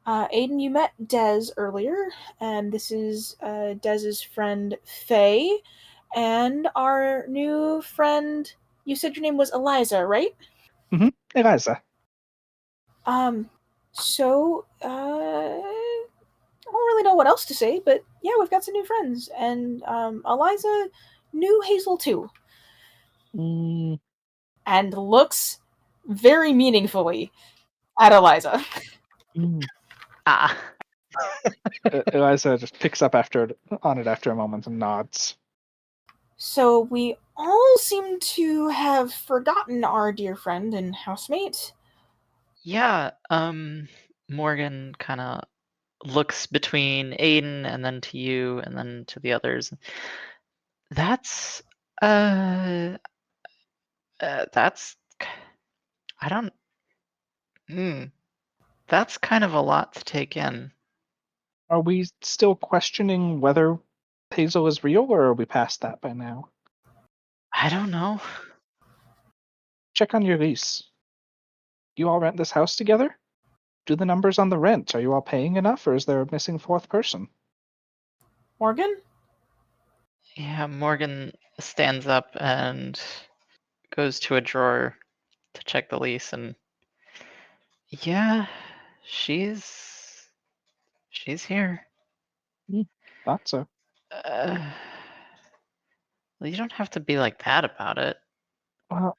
Aiden, you met Des earlier, and this is Dez's friend Faye, and our new friend. You said your name was Eliza, right? Eliza. So I don't really know what else to say, but yeah, we've got some new friends, and Eliza knew Hazel too." Mm, And looks very meaningfully at Eliza. mm. Ah. Eliza just picks up on it after a moment and nods. So we all seem to have forgotten our dear friend and housemate. Yeah, Morgan kind of looks between Aiden and then to you and then to the others. That's uh, that's I don't that's kind of a lot to take in. Are we still questioning whether Hazel is real, or are we past that by now? I don't know. Check on your lease. You all rent this house together? Do the numbers on the rent. Are you all paying enough, or is there a missing fourth person? Morgan? Yeah, Morgan stands up and goes to a drawer to check the lease, and yeah, she's here. Thought so. Well, you don't have to be like that about it. Well,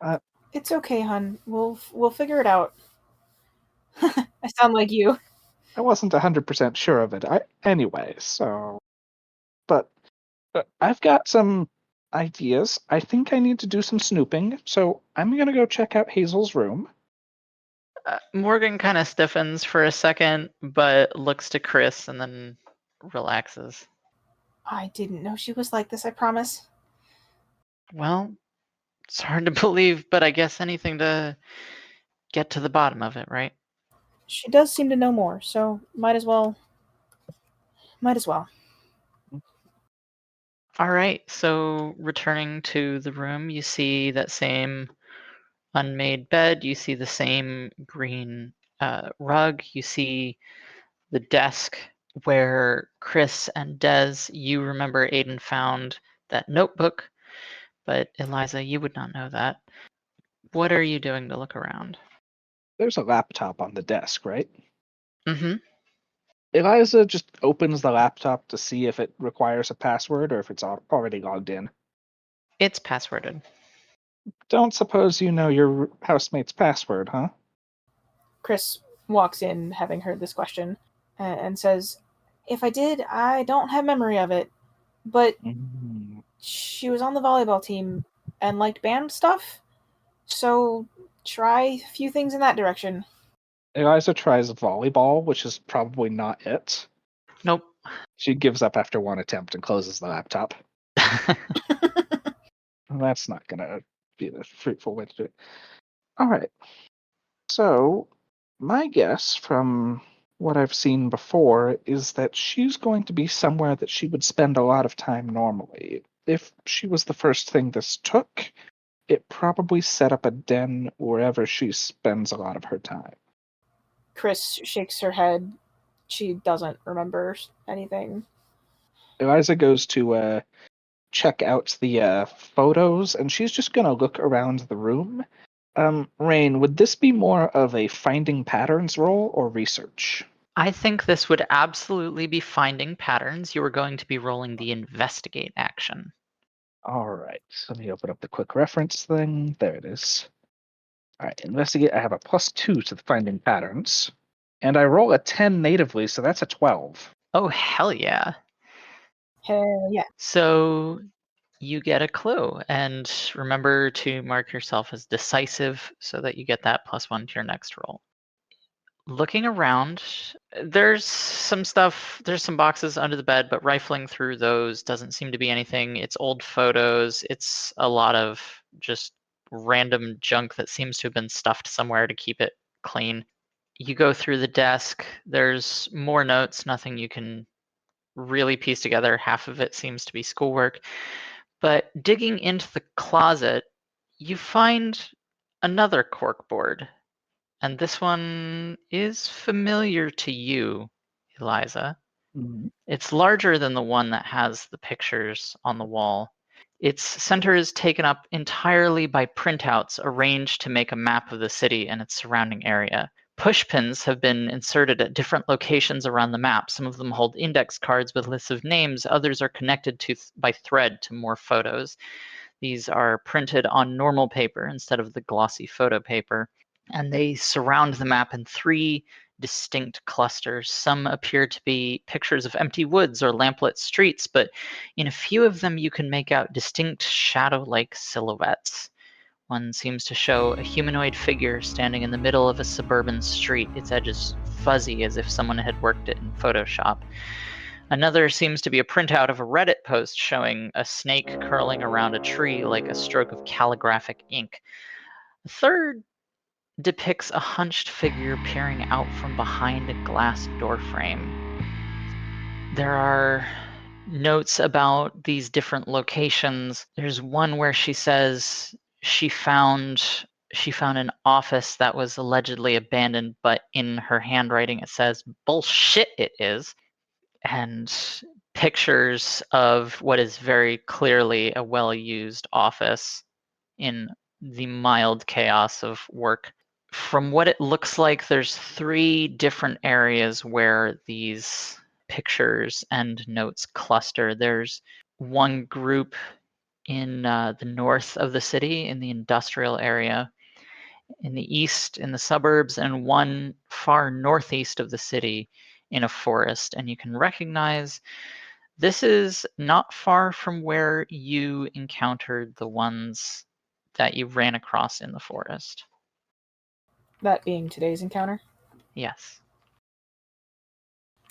It's okay, hun. We'll figure it out. I sound like you. I wasn't 100% sure of it. Anyway, so. But I've got some ideas. I think I need to do some snooping, so I'm going to go check out Hazel's room. Morgan kind of stiffens for a second, but looks to Chris and then relaxes. I didn't know she was like this, I promise. Well, it's hard to believe, but I guess anything to get to the bottom of it, right? She does seem to know more, so might as well. All right, so returning to the room, you see that same unmade bed, you see the same green rug, you see the desk where Chris and Des, you remember Aiden found that notebook, but Eliza, you would not know that. What are you doing to look around? There's a laptop on the desk, right? Mm-hmm. Eliza just opens the laptop to see if it requires a password or if it's already logged in. It's passworded. Don't suppose you know your housemate's password, huh? Chris walks in, having heard this question, and says, "If I did, I don't have memory of it. But she was on the volleyball team and liked band stuff, so try a few things in that direction." Eliza tries volleyball, which is probably not it. Nope. She gives up after one attempt and closes the laptop. That's not going to be the fruitful way to do it. All right. So, my guess from what I've seen before is that she's going to be somewhere that she would spend a lot of time normally. If she was the first thing this took, it probably set up a den wherever she spends a lot of her time. Chris shakes her head. She doesn't remember anything. Eliza goes to check out the photos, and she's just going to look around the room. Rain, would this be more of a finding patterns role or research? I think this would absolutely be finding patterns. You are going to be rolling the investigate action. All right. Let me open up the quick reference thing. There it is. All right, investigate. I have a +2 to the finding patterns. And I roll a 10 natively, so that's a 12. Oh, hell yeah. Hell yeah. So you get a clue, and remember to mark yourself as decisive so that you get that +1 to your next roll. Looking around, there's some stuff, there's some boxes under the bed, but rifling through those doesn't seem to be anything. It's old photos, it's a lot of just random junk that seems to have been stuffed somewhere to keep it clean. You go through the desk, there's more notes, nothing you can really piece together. Half of it seems to be schoolwork. But digging into the closet, you find another corkboard. And this one is familiar to you, Eliza. Mhm. It's larger than the one that has the pictures on the wall. Its center is taken up entirely by printouts arranged to make a map of the city and its surrounding area. Pushpins have been inserted at different locations around the map. Some of them hold index cards with lists of names, others are connected to by thread to more photos. These are printed on normal paper instead of the glossy photo paper, and they surround the map in 3 distinct clusters. Some appear to be pictures of empty woods or lamplit streets, but in a few of them you can make out distinct shadow-like silhouettes. One seems to show a humanoid figure standing in the middle of a suburban street, its edges fuzzy as if someone had worked it in Photoshop. Another seems to be a printout of a Reddit post showing a snake curling around a tree like a stroke of calligraphic ink. A third depicts a hunched figure peering out from behind a glass doorframe. There are notes about these different locations. There's one where she says she found an office that was allegedly abandoned, but in her handwriting it says bullshit it is. And pictures of what is very clearly a well-used office in the mild chaos of work. From what it looks like, there's 3 different areas where these pictures and notes cluster. There's one group in the north of the city, in the industrial area, in the east, in the suburbs, and one far northeast of the city in a forest. And you can recognize this is not far from where you encountered the ones that you ran across in the forest. That being today's encounter. Yes.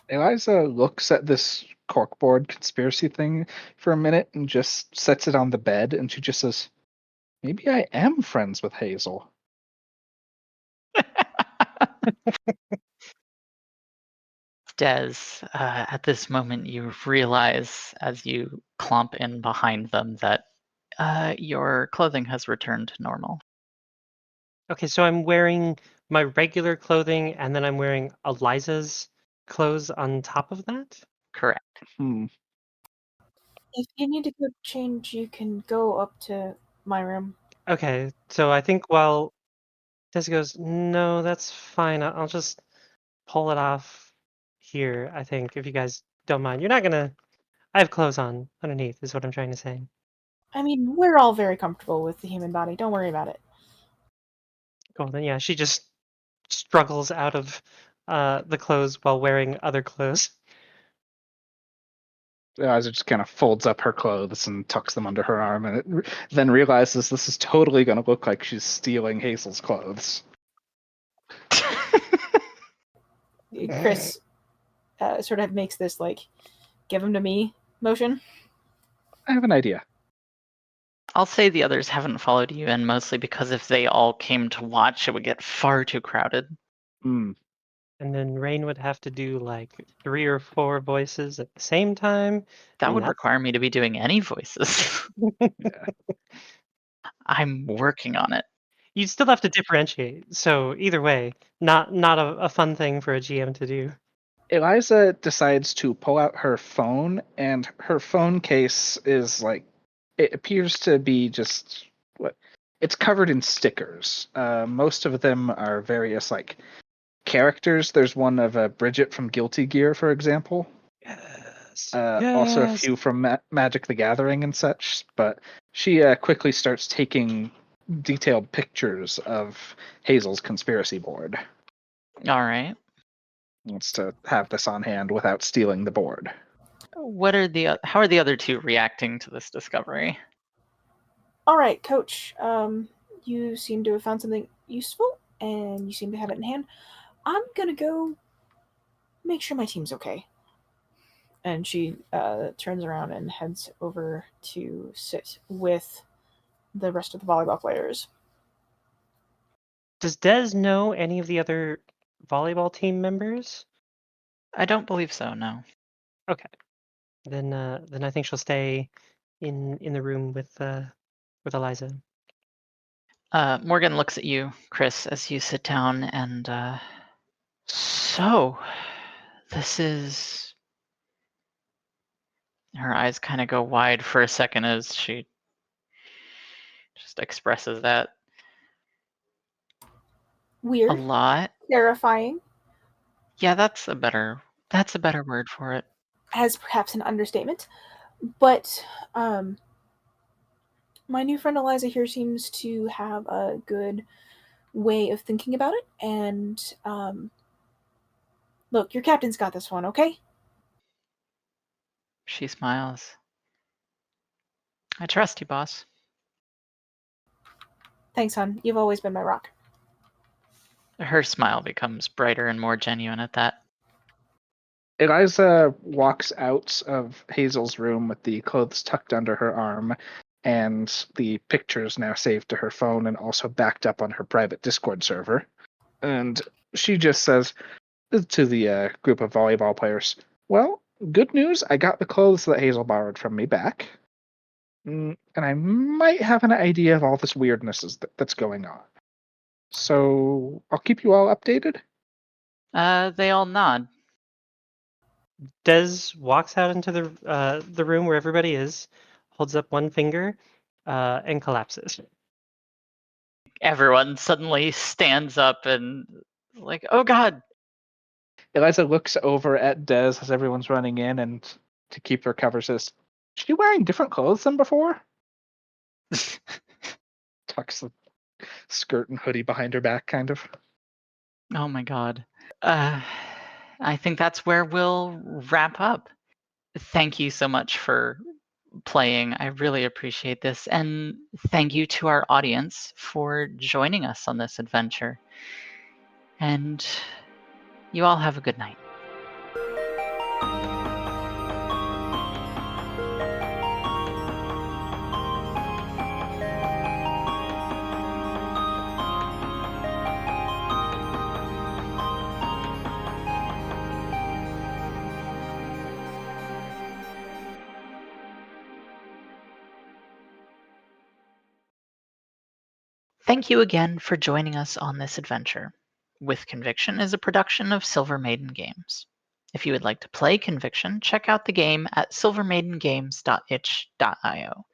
Eliza looks at this corkboard conspiracy thing for a minute and just sets it on the bed, and she just says, "Maybe I am friends with Hazel." Des, at this moment, you realize as you clomp in behind them that your clothing has returned to normal. Okay, so I'm wearing my regular clothing and then I'm wearing Eliza's clothes on top of that? Correct. Hmm. If you need to go change, you can go up to my room. Okay, so I think while Desi goes, no, that's fine. I'll just pull it off here, I think, if you guys don't mind. You're not gonna. I have clothes on underneath, is what I'm trying to say. I mean, we're all very comfortable with the human body. Don't worry about it. Cool. Then, yeah, she just struggles out of the clothes while wearing other clothes. Eliza just kind of folds up her clothes and tucks them under her arm, and then realizes this is totally going to look like she's stealing Hazel's clothes. Chris sort of makes this like, give him to me motion. I have an idea. I'll say the others haven't followed you in mostly because if they all came to watch, it would get far too crowded. Hmm. And then Rain would have to do like 3 or 4 voices at the same time. That and would that's- require me to be doing any voices. Yeah. I'm working on it. You'd still have to differentiate. So either way, not a fun thing for a GM to do. Eliza decides to pull out her phone, and her phone case is like, it appears to be just what it's covered in stickers. Most of them are various like characters. There's one of Bridget from Guilty Gear, for example. Yes. Also a Yes. few from Magic the Gathering and such. But she quickly starts taking detailed pictures of Hazel's conspiracy board. All right. Wants to have this on hand without stealing the board. how are the other two reacting to this discovery? All right, Coach. You seem to have found something useful, and you seem to have it in hand. I'm gonna go make sure my team's okay. And she turns around and heads over to sit with the rest of the volleyball players. Does Des know any of the other volleyball team members? I don't believe so, no. Okay. Then I think she'll stay in the room with Eliza. Morgan looks at you, Chris, as you sit down, and so this is. Her eyes kind of go wide for a second as she just expresses that. A Weird, lot. terrifying, Yeah, that's a better word for it. as perhaps an understatement. But my new friend Eliza here seems to have a good way of thinking about it. And look, your captain's got this one, okay? She smiles. I trust you, boss. Thanks, hon. You've always been my rock. Her smile becomes brighter and more genuine at that. Eliza walks out of Hazel's room with the clothes tucked under her arm and the pictures now saved to her phone and also backed up on her private Discord server. And she just says to the group of volleyball players, well, good news, I got the clothes that Hazel borrowed from me back. And I might have an idea of all this weirdness that's going on. So I'll keep you all updated. They all nod. Des walks out into the room where everybody is, holds up one finger, and collapses. Everyone suddenly stands up and like, oh god. Eliza looks over at Des as everyone's running in and to keep her cover says, is she wearing different clothes than before? Tucks the skirt and hoodie behind her back, kind of. Oh my god. I think that's where we'll wrap up. Thank you so much for playing. I really appreciate this. And thank you to our audience for joining us on this adventure. And you all have a good night. Thank you again for joining us on this adventure. With Conviction is a production of Silver Maiden Games. If you would like to play Conviction, check out the game at silvermaidengames.itch.io.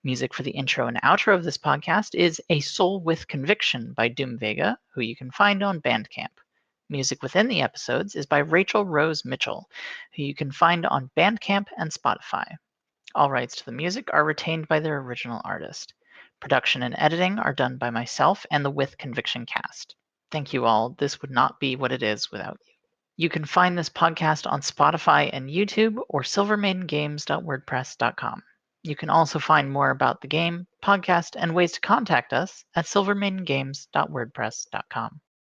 Music for the intro and outro of this podcast is A Soul with Conviction by Doom Vega, who you can find on Bandcamp. Music within the episodes is by Rachel Rose Mitchell, who you can find on Bandcamp and Spotify. All rights to the music are retained by their original artist. Production and editing are done by myself and the With Conviction cast. Thank you all. This would not be what it is without you. You can find this podcast on Spotify and YouTube or silvermaidengames.wordpress.com. You can also find more about the game, podcast, and ways to contact us at silvermaidengames.wordpress.com.